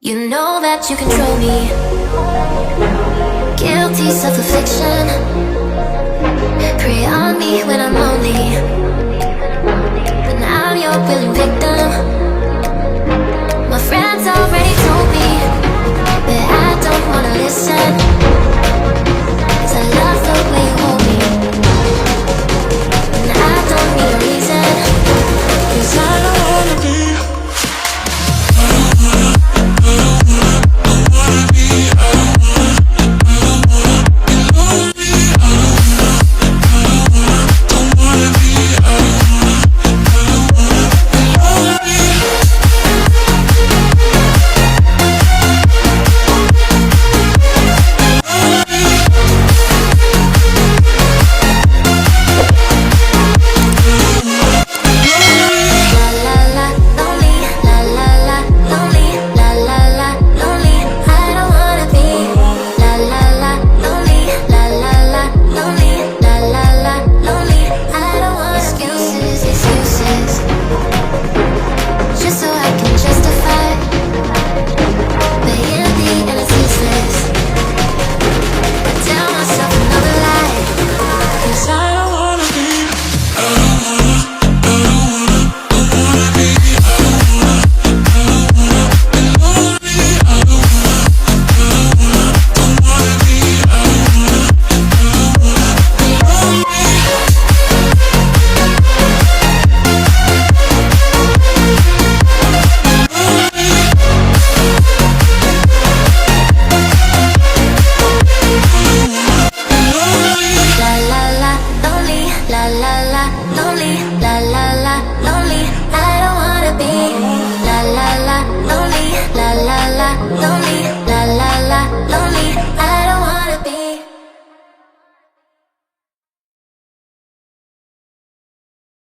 You know that you control me. Guilty self-affliction. Prey on me when I'm lonely, but now I'm your willing victim. My friends already told me, but I don't wanna listen, 'cause I love the way you hold me, and I don't need a reason, 'cause I don't wanna be.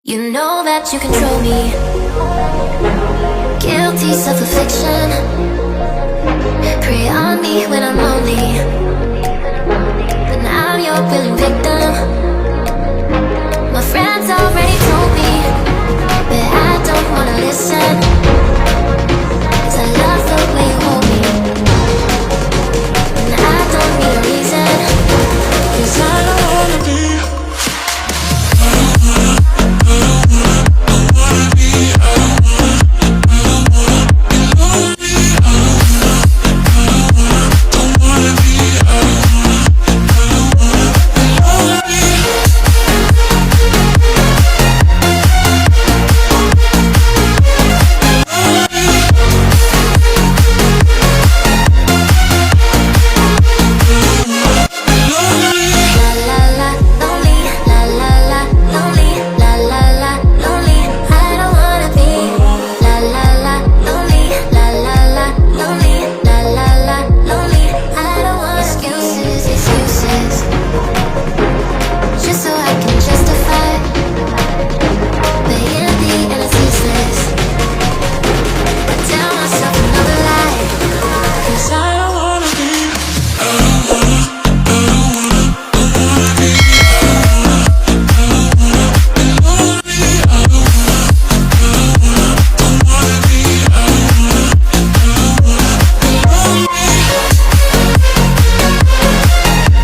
You know that you control me. Guilty self-affliction. Prey on me when I'm lonely, but now I'm your willing victim. My friends already told me,